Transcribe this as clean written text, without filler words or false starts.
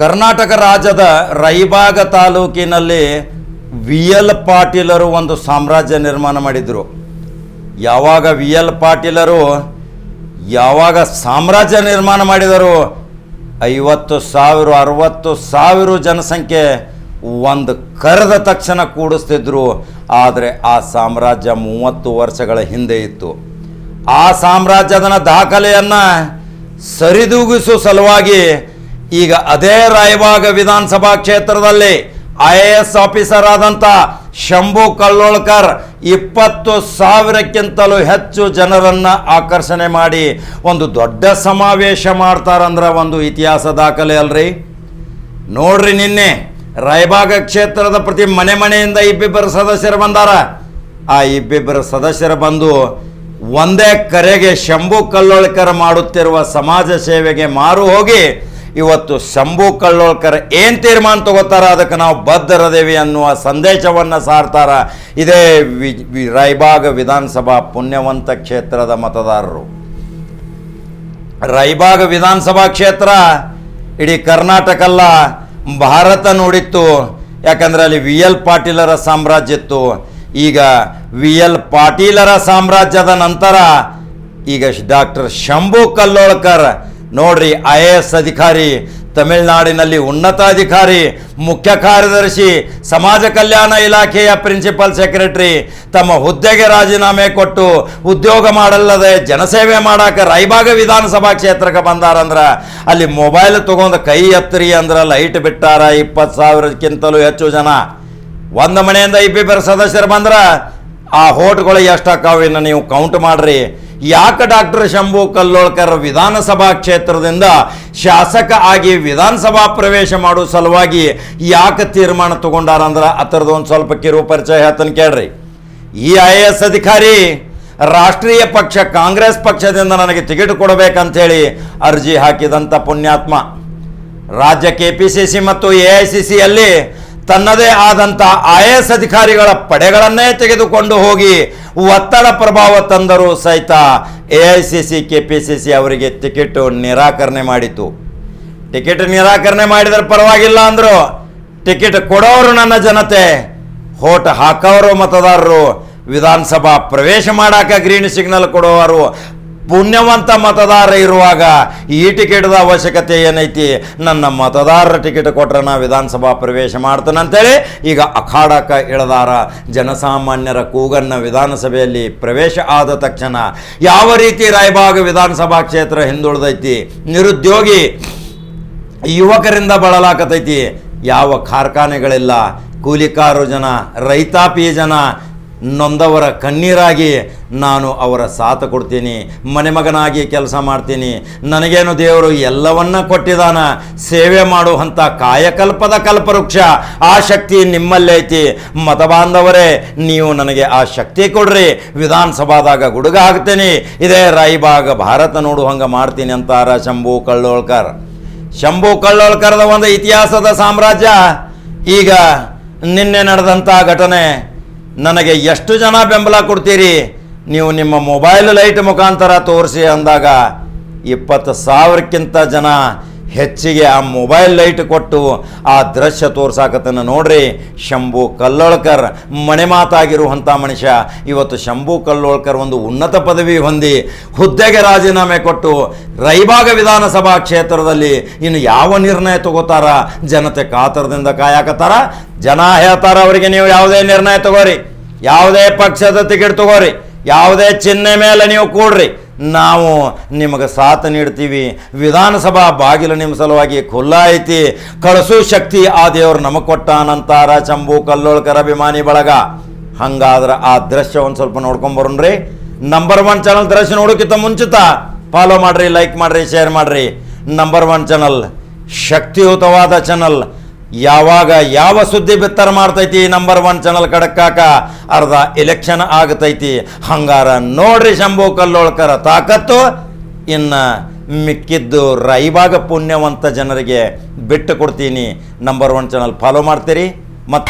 ಕರ್ನಾಟಕ ರಾಜ್ಯದ ರಾಯಬಾಗ ತಾಲೂಕಿನಲ್ಲಿ V L ಪಾಟೀಲರು ಒಂದು ಸಾಮ್ರಾಜ್ಯ ನಿರ್ಮಾಣ ಮಾಡಿದರು. ಯಾವಾಗ ವಿ ಎಲ್ ಪಾಟೀಲರು ಸಾಮ್ರಾಜ್ಯ ನಿರ್ಮಾಣ ಮಾಡಿದರು, 50,000 60,000 ಜನಸಂಖ್ಯೆ ಒಂದು ಕರೆದ ತಕ್ಷಣ ಕೂಡಿಸ್ತಿದ್ರು. ಆದರೆ ಆ ಸಾಮ್ರಾಜ್ಯ 30 ವರ್ಷಗಳ ಹಿಂದೆ ಇತ್ತು. ಆ ಸಾಮ್ರಾಜ್ಯದ ದಾಖಲೆಯನ್ನು ಸರಿದೂಗಿಸುವ ಸಲುವಾಗಿ ಈಗ ಅದೇ ರಾಯಬಾಗ ವಿಧಾನಸಭಾ ಕ್ಷೇತ್ರದಲ್ಲಿ IAS ಆಫೀಸರ್ ಆದಂಥ ಶಂಭು ಕಲ್ಲೋಳ್ಕರ್ 20,000ಕ್ಕಿಂತಲೂ ಹೆಚ್ಚು ಜನರನ್ನು ಆಕರ್ಷಣೆ ಮಾಡಿ ಒಂದು ದೊಡ್ಡ ಸಮಾವೇಶ ಮಾಡ್ತಾರಂದ್ರೆ ಒಂದು ಇತಿಹಾಸ ದಾಖಲೆ ಅಲ್ರಿ. ನೋಡ್ರಿ, ನಿನ್ನೆ ರಾಯಬಾಗ ಕ್ಷೇತ್ರದ ಪ್ರತಿ ಮನೆಯಿಂದ ಇಬ್ಬಿಬ್ಬರು ಸದಸ್ಯರು ಬಂದಾರ. ಆ ಇಬ್ಬಿಬ್ಬರು ಸದಸ್ಯರು ಬಂದು ಒಂದೇ ಕರೆಗೆ ಶಂಭು ಕಲ್ಲೋಳ್ಕರ್ ಮಾಡುತ್ತಿರುವ ಸಮಾಜ ಸೇವೆಗೆ ಮಾರು ಹೋಗಿ ಇವತ್ತು ಶಂಭು ಕಲ್ಲೋಳ್ಕರ್ ಏನು ತೀರ್ಮಾನ ತಗೋತಾರ ಅದಕ್ಕೆ ನಾವು ಬದ್ಧರದೇವಿ ಅನ್ನುವ ಸಂದೇಶವನ್ನು ಸಾರ್ತಾರ ಇದೇ ರಾಯಬಾಗ ವಿಧಾನಸಭಾ ಪುಣ್ಯವಂತ ಕ್ಷೇತ್ರದ ಮತದಾರರು. ರಾಯಬಾಗ ವಿಧಾನಸಭಾ ಕ್ಷೇತ್ರ ಇಡೀ ಕರ್ನಾಟಕ ಅಲ್ಲ, ಭಾರತ ನೋಡಿತ್ತು. ಯಾಕಂದರೆ ಅಲ್ಲಿ ವಿ ಎಲ್ ಪಾಟೀಲರ ಸಾಮ್ರಾಜ್ಯ ಇತ್ತು. ಈಗ ವಿ ಎಲ್ ಪಾಟೀಲರ ಸಾಮ್ರಾಜ್ಯದ ನಂತರ ಈಗ ಡಾಕ್ಟರ್ ಶಂಭು ಕಲ್ಲೋಳ್ಕರ್ ನೋಡ್ರಿ, IAS ಅಧಿಕಾರಿ, ತಮಿಳುನಾಡಿನಲ್ಲಿ ಉನ್ನತಾಧಿಕಾರಿ, ಮುಖ್ಯ ಕಾರ್ಯದರ್ಶಿ, ಸಮಾಜ ಕಲ್ಯಾಣ ಇಲಾಖೆಯ ಪ್ರಿನ್ಸಿಪಲ್ ಸೆಕ್ರೆಟರಿ ತಮ್ಮ ಹುದ್ದೆಗೆ ರಾಜೀನಾಮೆ ಕೊಟ್ಟು ಉದ್ಯೋಗ ಮಾಡಲ್ಲದೆ ಜನಸೇವೆ ಮಾಡಕ್ಕೆ ರಾಯಬಾಗ ವಿಧಾನಸಭಾ ಕ್ಷೇತ್ರಕ್ಕೆ ಬಂದಾರಂದ್ರೆ ಅಲ್ಲಿ ಮೊಬೈಲ್ ತಗೊಂಡು ಕೈ ಎತ್ತರಿ ಅಂದ್ರೆ ಲೈಟ್ ಬಿಟ್ಟಾರ. 20,000ಕ್ಕಿಂತಲೂ ಹೆಚ್ಚು ಜನ ಒಂದು ಮನೆಯಿಂದ ಇಬ್ಬಿಬ್ಬರು ಸದಸ್ಯರು ಬಂದ್ರೆ ಆ ಹೋಟ್ಗಳು ಎಷ್ಟಾಕಾವು ಇನ್ನು ನೀವು ಕೌಂಟ್ ಮಾಡ್ರಿ. ಯಾಕೆ ಡಾಕ್ಟರ್ ಶಂಭು ಕಲ್ಲೋಳ್ಕರ್ ವಿಧಾನಸಭಾ ಕ್ಷೇತ್ರದಿಂದ ಶಾಸಕ ಆಗಿ ವಿಧಾನಸಭಾ ಪ್ರವೇಶ ಮಾಡುವ ಸಲುವಾಗಿ ಯಾಕೆ ತೀರ್ಮಾನ ತಗೊಂಡಾರಂದ್ರೆ ಅದರದ್ದು ಒಂದು ಸ್ವಲ್ಪ ಕಿರು ಪರಿಚಯ ಹೇಳ್ತಾನೆ ಕೇಳ್ರಿ. ಈ IAS ಅಧಿಕಾರಿ ರಾಷ್ಟ್ರೀಯ ಪಕ್ಷ ಕಾಂಗ್ರೆಸ್ ಪಕ್ಷದಿಂದ ನನಗೆ ಟಿಕೆಟ್ ಕೊಡಬೇಕಂತೇಳಿ ಅರ್ಜಿ ಹಾಕಿದಂಥ ಪುಣ್ಯಾತ್ಮ. ರಾಜ್ಯ KPCC ಮತ್ತು AICCಯಲ್ಲಿ ತನ್ನದೇ ಆದಂಥ IAS ಅಧಿಕಾರಿಗಳ ಪಡೆಗಳನ್ನೇ ತೆಗೆದುಕೊಂಡು ಹೋಗಿ ಒತ್ತಡ ಪ್ರಭಾವ ತಂದರೂ ಸಹಿತ AICC KPCC ಅವರಿಗೆ ಟಿಕೆಟ್ ನಿರಾಕರಣೆ ಮಾಡಿತು. ಟಿಕೆಟ್ ನಿರಾಕರಣೆ ಮಾಡಿದ್ರೆ ಪರವಾಗಿಲ್ಲ ಅಂದರು, ಟಿಕೆಟ್ ಕೊಡೋರು ನನ್ನ ಜನತೆ, ಹೋಟ್ ಹಾಕೋರು ಮತದಾರರು, ವಿಧಾನಸಭಾ ಪ್ರವೇಶ ಮಾಡಾಕ ಗ್ರೀನ್ ಸಿಗ್ನಲ್ ಕೊಡೋರು ಪುಣ್ಯವಂತ ಮತದಾರ ಇರುವಾಗ ಈ ಟಿಕೆಟ್ದ ಅವಶ್ಯಕತೆ ಏನೈತಿ? ನನ್ನ ಮತದಾರರ ಟಿಕೆಟ್ ಕೊಟ್ರೆ ನಾ ವಿಧಾನಸಭಾ ಪ್ರವೇಶ ಮಾಡ್ತಾನಂತೇಳಿ ಈಗ ಅಖಾಡಕ್ಕೆ ಇಳದಾರ. ಜನಸಾಮಾನ್ಯರ ಕೂಗನ್ನು ವಿಧಾನಸಭೆಯಲ್ಲಿ ಪ್ರವೇಶ ಆದ ತಕ್ಷಣ ಯಾವ ರೀತಿ ರಾಯಬಾಗ ವಿಧಾನಸಭಾ ಕ್ಷೇತ್ರ ಹಿಂದುಳಿದೈತಿ, ನಿರುದ್ಯೋಗಿ ಯುವಕರಿಂದ ಬಳಲಾಕತೈತಿ, ಯಾವ ಕಾರ್ಖಾನೆಗಳಿಲ್ಲ, ಕೂಲಿಕಾರು ಜನ, ರೈತಾಪಿ ಜನ ನೊಂದವರ ಕಣ್ಣೀರಾಗಿ ನಾನು ಅವರ ಸಾಥ ಕೊಡ್ತೀನಿ, ಮನೆ ಮಗನಾಗಿ ಕೆಲಸ ಮಾಡ್ತೀನಿ, ನನಗೇನು ದೇವರು ಎಲ್ಲವನ್ನ ಕೊಟ್ಟಿದ್ದಾನ, ಸೇವೆ ಮಾಡುವಂಥ ಕಾಯಕಲ್ಪದ ಕಲ್ಪವೃಕ್ಷ ಆ ಶಕ್ತಿ ನಿಮ್ಮಲ್ಲೇ ಐತಿ. ಮತಬಾಂಧವರೇ, ನೀವು ನನಗೆ ಆ ಶಕ್ತಿ ಕೊಡ್ರಿ, ವಿಧಾನಸಭಾದಾಗ ಗುಡುಗ ಹಾಕ್ತೀನಿ, ಇದೇ ರಾಯಬಾಗ ಭಾರತ ನೋಡುವಂಗೆ ಮಾಡ್ತೀನಿ ಅಂತಾರ ಶಂಭು ಕಲ್ಲೋಳ್ಕರ್. ಶಂಭು ಕಲ್ಲೋಳ್ಕರ್ದ ಒಂದು ಇತಿಹಾಸದ ಸಾಮ್ರಾಜ್ಯ. ಈಗ ನಿನ್ನೆ ನಡೆದಂಥ ಘಟನೆ, ನನಗೆ ಎಷ್ಟು ಜನ ಬೆಂಬಲ ಕೊಡ್ತೀರಿ ನೀವು ನಿಮ್ಮ ಮೊಬೈಲ್ ಲೈಟ್ ಮುಖಾಂತರ ತೋರಿಸಿ ಅಂದಾಗ 20,000ಕ್ಕಿಂತ ಜನ ಹೆಚ್ಚಿಗೆ ಆ ಮೊಬೈಲ್ ಲೈಟ್ ಕೊಟ್ಟು ಆ ದೃಶ್ಯ ತೋರ್ಸಾಕತ್ತನ್ನು ನೋಡ್ರಿ. ಶಂಭು ಕಲ್ಲೋಳ್ಕರ್ ಮನೆ ಮಾತಾಗಿರುವಂಥ ಮನುಷ್ಯ ಇವತ್ತು ಶಂಭು ಕಲ್ಲೋಳ್ಕರ್ ಒಂದು ಉನ್ನತ ಪದವಿ ಹೊಂದಿ ಹುದ್ದೆಗೆ ರಾಜೀನಾಮೆ ಕೊಟ್ಟು ರಾಯಬಾಗ ವಿಧಾನಸಭಾ ಕ್ಷೇತ್ರದಲ್ಲಿ ಇನ್ನು ಯಾವ ನಿರ್ಣಯ ತಗೋತಾರ ಜನತೆ ಕಾತರದಿಂದ ಕಾಯಕತ್ತಾರ. ಜನ ಹೇಳ್ತಾರ ಅವರಿಗೆ ನೀವು ಯಾವುದೇ ನಿರ್ಣಯ ತಗೋರಿ, ಯಾವುದೇ ಪಕ್ಷದ ಟಿಕೆಟ್ ತಗೋರಿ, ಯಾವುದೇ ಚಿಹ್ನೆ ಮೇಲೆ ನೀವು ಕೂಡ್ರಿ, ನಾವು ನಿಮಗೆ ಸಾಥ್ ನೀಡ್ತೀವಿ, ವಿಧಾನಸಭಾ ಬಾಗಿಲು ನಿಮ್ಮ ಸಲುವಾಗಿ ಖುಲ್ಲಾ ಐತಿ, ಕಳಿಸೋ ಶಕ್ತಿ ಆ ದೇವರು ನಮಗೆ ಕೊಟ್ಟಾನಂತಾರ ಶಂಭು ಕಲ್ಲೋಳ್ಕರ್ ಅಭಿಮಾನಿ ಬಳಗ. ಹಂಗಾದ್ರೆ ಆ ದೃಶ್ಯ ಒಂದು ಸ್ವಲ್ಪ ನೋಡ್ಕೊಂಬರೋಣ್ರಿ. ನಂಬರ್ 1 ಚಾನಲ್ ದೃಶ್ಯ ನೋಡೋಕ್ಕಿಂತ ಮುಂಚಿತ ಫಾಲೋ ಮಾಡ್ರಿ, ಲೈಕ್ ಮಾಡ್ರಿ, ಶೇರ್ ಮಾಡ್ರಿ. ನಂಬರ್ 1 ಚಾನಲ್ ಶಕ್ತಿಯುತವಾದ ಚಾನಲ್. ಯಾವಾಗ ಯಾವ ಸುದ್ದಿ ಬಿತ್ತರ ಮಾಡ್ತೈತಿ ನಂಬರ್ 1 ಚಾನಲ್ ಕಡಕ್ಕಾಕ ಅರ್ಧ ಎಲೆಕ್ಷನ್ ಆಗತೈತಿ. ಹಂಗಾರ ನೋಡ್ರಿ ಶಂಭು ಕಲ್ಲೋಳ್ಕರ್ ತಾಕತ್ತು. ಇನ್ನು ಮಿಕ್ಕಿದ್ದು ರಾಯಬಾಗ ಪುಣ್ಯವಂತ ಜನರಿಗೆ ಬಿಟ್ಟು ಕೊಡ್ತೀನಿ. ನಂಬರ್ 1 ಚಾನಲ್ ಫಾಲೋ ಮಾಡ್ತೀರಿ.